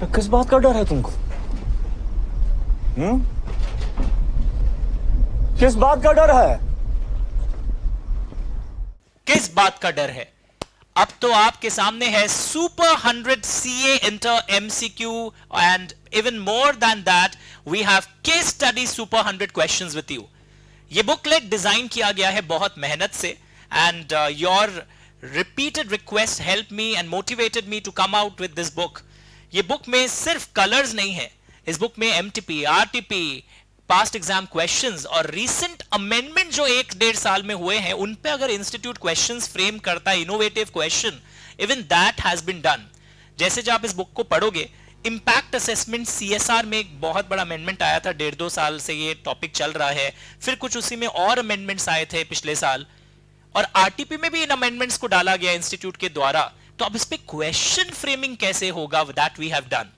किस बात का डर है तुमको? किस बात का डर है? किस बात का डर है? अब तो आपके सामने है super 100 CA inter MCQ and even more than that we have case study super 100 questions with you. ये बुकलेट डिजाइन किया गया है बहुत मेहनत से and your repeated requests helped me and motivated me to come out with this book। ये book में सिर्फ कलर्स नहीं है, इस बुक में MTP, RTP, past exam questions और रीसेंट अमेंडमेंट जो 1-1.5 साल में हुए हैं उन पे अगर इंस्टीट्यूट क्वेश्चंस फ्रेम करता है, innovative question, even that has been done. जैसे जब आप इस बुक को पढ़ोगे, इंपैक्ट असेसमेंट सीएसआर में एक बहुत बड़ा अमेंडमेंट आया था, 1.5-2 साल से ये टॉपिक चल रहा है, फिर कुछ उसी में और अमेंडमेंट्स आए थे पिछले साल, और आरटीपी में भी इन अमेंडमेंट्स को डाला गया इंस्टीट्यूट के द्वारा। तो अब इस पे क्वेश्चन फ्रेमिंग कैसे होगा, that we have done.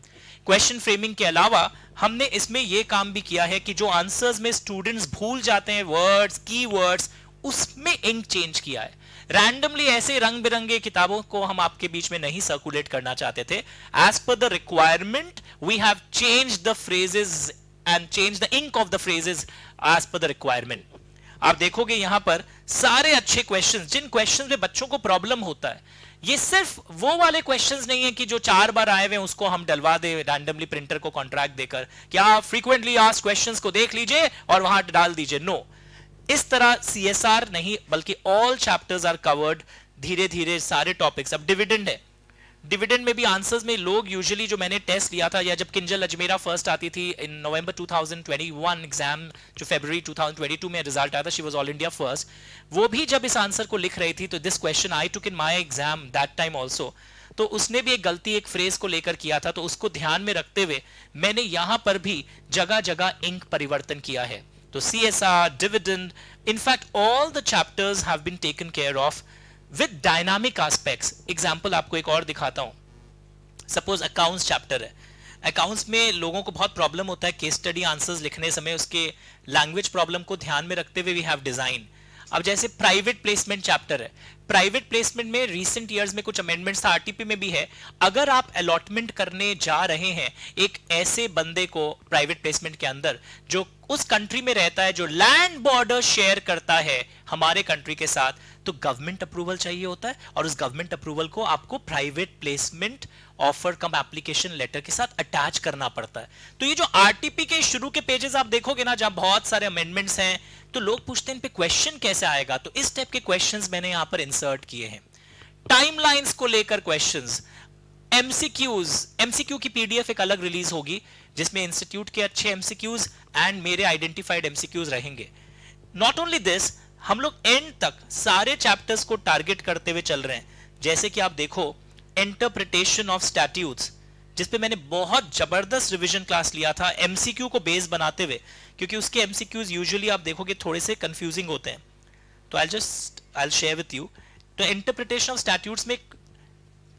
Question framing के अलावा हमने इसमें यह काम भी किया है कि जो आंसर्स में स्टूडेंट्स भूल जाते हैं वर्ड्स, कीवर्ड्स, उसमें इंक चेंज किया है। रैंडमली ऐसे रंग बिरंगे किताबों को हम आपके बीच में नहीं सर्कुलेट करना चाहते थे। As per the requirement we have change the phrases and change the ink of the phrases as per the requirement. आप देखोगे यहां पर सारे अच्छे क्वेश्चंस, जिन क्वेश्चंस में बच्चों को प्रॉब्लम होता है, ये सिर्फ वो वाले क्वेश्चंस नहीं है कि जो 4 बार आए हुए उसको हम डलवा दे रैंडमली प्रिंटर को कॉन्ट्रैक्ट देकर, क्या आप फ्रीक्वेंटली आस्क्ड क्वेश्चंस को देख लीजिए और वहां डाल दीजिए। नो, इस तरह सीएसआर नहीं बल्कि ऑल चैप्टर्स आर कवर्ड, धीरे धीरे सारे टॉपिक्स। अब डिविडेंड है, डिविडेंड में भी आंसर्स में लोग यूजुअली, जो मैंने टेस्ट लिया था या जब किंजल अजमेरा फर्स्ट आती थी इन नवंबर 2021 एग्जाम, जो फरवरी 2022 में रिजल्ट आया था, she was all India first, वो भी जब इस आंसर को लिख रही थी तो this question I took in my exam that time also, तो उसने भी एक गलती एक फ्रेज को लेकर किया था, तो उसको ध्यान में रखते हुए मैंने यहां पर भी जगह जगह इंक परिवर्तन किया है। तो CSR, dividend, in fact all the chapters have been taken care of with dynamic aspects. Example आपको एक और दिखाता हूं। सपोज अकाउंट्स चैप्टर है, अकाउंट्स में लोगों को बहुत प्रॉब्लम होता है केस स्टडी आंसर्स लिखने समय, उसके लैंग्वेज प्रॉब्लम को ध्यान में रखते हुए वी हैव डिजाइन। अब जैसे प्राइवेट प्लेसमेंट चैप्टर है, प्राइवेट प्लेसमेंट में रीसेंट ईयर्स में कुछ अमेंडमेंट्स था, आरटीपी में भी है। अगर आप अलॉटमेंट करने जा रहे हैं एक ऐसे बंदे को प्राइवेट प्लेसमेंट के अंदर जो उस कंट्री में रहता है, जो लैंड बॉर्डर शेयर करता है हमारे कंट्री के साथ, तो गवर्नमेंट अप्रूवल चाहिए होता है, और उस गवर्नमेंट अप्रूवल को आपको प्राइवेट प्लेसमेंट ऑफर कम एप्लीकेशन लेटर के साथ अटैच करना पड़ता है। तो ये जो आरटीपी के शुरू के पेजेस आप देखोगे ना, जहां बहुत सारे अमेंडमेंट्स हैं, तो लोग पूछते हैं इन पे क्वेश्चन कैसे आएगा, तो इस टाइप के क्वेश्चंस मैंने यहां पर इंसर्ट किए हैं। टाइमलाइंस को लेकर क्वेश्चंस, एमसीक्यू की पीडीएफ एक अलग रिलीज होगी जिसमें इंस्टीट्यूट के अच्छे एमसीक्यूज एंड मेरे आइडेंटिफाइड एमसीक्यूज रहेंगे। नॉट ओनली दिस, हम लोग एंड तक सारे चैप्टर्स को टारगेट करते हुए चल रहे हैं। जैसे कि आप देखो इंटरप्रिटेशन ऑफ स्टैट्यूट्स, जिसपे मैंने बहुत जबरदस्त रिवीजन क्लास लिया था एमसीक्यू को बेस बनाते हुए, क्योंकि उसके एमसीक्यूज यूजुअली आप देखोगे थोड़े से कंफ्यूजिंग होते हैं। तो आई शेयर विद यू। तो इंटरप्रिटेशन ऑफ स्टैट्यूट्स में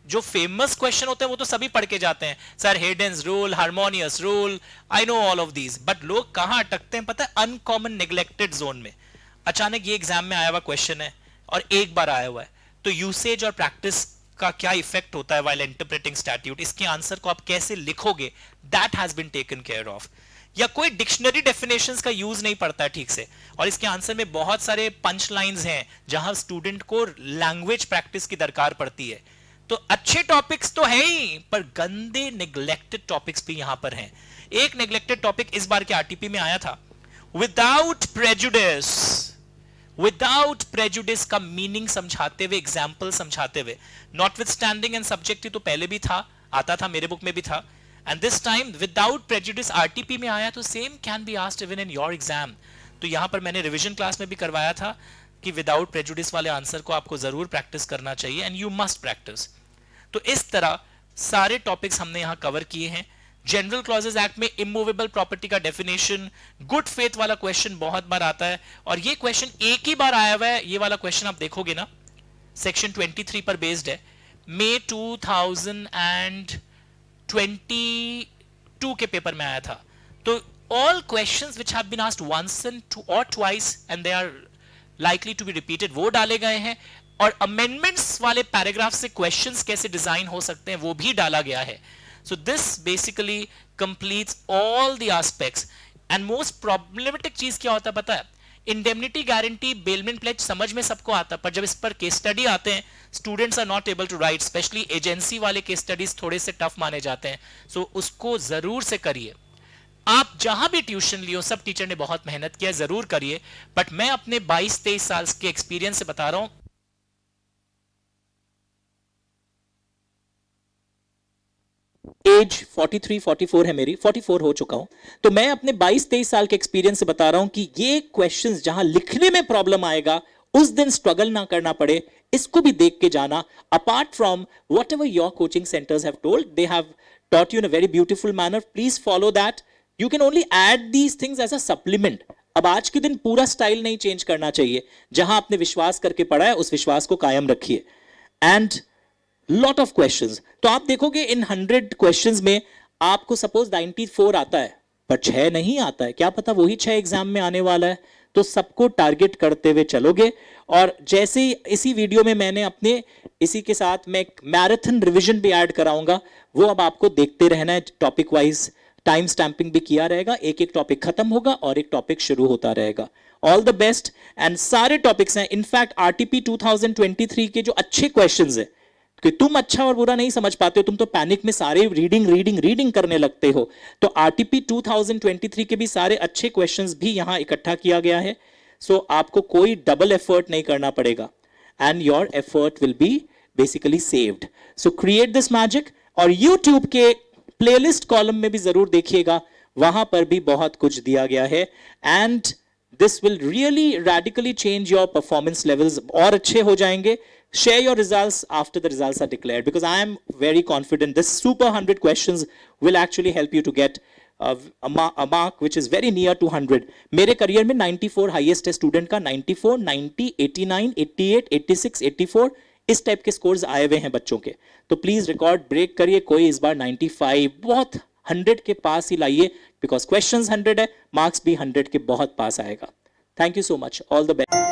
जो फेमस क्वेश्चन होते हैं वो तो सभी पढ़ के जाते हैं, sir Hayden's rule, harmonious rule, I know all of these, but लोग कहां अटकते हैं पता है? अनकॉमन नेग्लेक्टेड जोन में। अचानक ये एग्जाम में आया हुआ क्वेश्चन है और एक बार आया हुआ है, तो यूसेज और प्रैक्टिस का क्या इफेक्ट होता है व्हाइल इंटरप्रेटिंग स्टैट्यूट, इसके आंसर को आप कैसे लिखोगे, that has been taken care of. या कोई डिक्शनरी डेफिनेशंस का यूज नहीं पड़ता है ठीक से, और इसके आंसर में बहुत सारे पंच लाइंस हैं जहां स्टूडेंट को लैंग्वेज प्रैक्टिस की दरकार पड़ती है। तो अच्छे टॉपिक्स तो है ही, पर गंदे नेग्लेक्टेड टॉपिक्स भी यहां पर हैं। एक नेग्लेक्टेड टॉपिक इस बार के आरटीपी में आया था, विदाउट प्रेजुडिस। विदाउट प्रेजुडिस का मीनिंग समझाते हुए, एग्जाम्पल समझाते हुए, नॉटविथस्टैंडिंग एंड सब्जेक्टिव तो पहले भी था, आता था, मेरे बुक में भी था, and this time without prejudice RTP में आया, तो same can be asked even in your exam. तो यहां पर मैंने रिवीजन क्लास में भी करवाया था कि विदाउट प्रेजुडिस वाले आंसर को आपको जरूर प्रैक्टिस करना चाहिए, एंड यू मस्ट प्रैक्टिस। तो इस तरह सारे टॉपिक्स हमने यहां कवर किए हैं। जनरल क्लॉजेस एक्ट में इमूवेबल प्रॉपर्टी का डेफिनेशन, गुड फेथ वाला क्वेश्चन बहुत बार आता है, और ये क्वेश्चन एक ही बार आया हुआ है। ये वाला क्वेश्चन आप देखोगे ना, सेक्शन 23 पर बेस्ड है, मई 2022 के पेपर में आया था। तो all questions which have been asked once और twice and they are likely to be repeated, वो डाले गए हैं, और अमेंडमेंट्स वाले पैराग्राफ से क्वेश्चंस कैसे डिजाइन हो सकते हैं वो भी डाला गया है। So this basically completes all the aspects. And most problematic चीज क्या होता है पता है? इंडेमनिटी गारंटी, बेलमेंट प्लेज समझ में सबको आता है, पर जब इस पर केस स्टडी आते हैं, students are not able to write, specially agency वाले केस स्टडीज थोड़े से टफ माने जाते हैं. सो उसको जरूर से करिए. आप जहां भी ट्यूशन लियो, सब टीचर ने बहुत मेहनत किया, जरूर करिए. बट मैं अपने 22-23 साल के एक्सपीरियंस से बता रहा हूं. एज 43-44 है मेरी, 44 हो चुका हूं. तो मैं अपने 22-23 साल के एक्सपीरियंस से बता रहा हूं कि ये क्वेश्चंस जहां लिखने में प्रॉब्लम आएगा, उस दिन स्ट्रगल ना करना पड़े, इसको भी देख के जाना. Apart from what ever your coaching centres have told, they have taught you in a very beautiful manner. Please follow that. You can only add these things as a supplement. अब आज के दिन पूरा स्टाइल नहीं change करना चाहिए. जहां आपने विश्वास करके पढ़ा है, उस विश्वास को कायम रखिए. And lot of questions. तो आप देखोगे इन 100 क्वेश्चंस में आपको सपोज 94 आता है, पर 6 नहीं आता है. क्या पता वही 6 एग्जाम में आने वाला है. तो सबको टारगेट करते हुए चलोगे. और जैसे ही इसी वीडियो में मैंने अपने इसी के साथ मैं एक मैराथन रिवीजन भी ऐड कराऊंगा, वो अब आपको देखते रहना है. टॉपिक वाइज टाइम स्टैंपिंग भी किया रहेगा. एक एक टॉपिक खत्म होगा और एक टॉपिक शुरू होता रहेगा. All the best. एंड सारे टॉपिक्स हैं. इनफैक्ट आरटीपी 2023 के जो अच्छे क्वेश्चंस है, कि तुम अच्छा और बुरा नहीं समझ पाते हो, तुम तो पैनिक में सारे रीडिंग करने लगते हो. तो आरटीपी 2023 के भी सारे अच्छे क्वेश्चंस भी यहां इकट्ठा किया गया है. सो आपको कोई डबल एफर्ट नहीं करना पड़ेगा. And your effort will be basically saved. So create this magic. और यूट्यूब के प्लेलिस्ट कॉलम में भी जरूर देखिएगा, वहां पर भी बहुत कुछ दिया गया है. And this will really radically change your performance levels. और अच्छे हो जाएंगे. Share your results after the results are declared, because I am very confident this super 100 questions will actually help you to get a mark which is very near to 100. मेरे career में 94 highest है student का. 94, 90, 89, 88, 86, 84 इस type के scores आए हुए हैं बच्चों के. तो प्लीज रिकॉर्ड ब्रेक करिए. कोई इस बार 95 बहुत 100 के पास ही लाइए, बिकॉज क्वेश्चंस 100 है, मार्क्स भी 100 के बहुत पास आएगा. Thank you so much. All the best.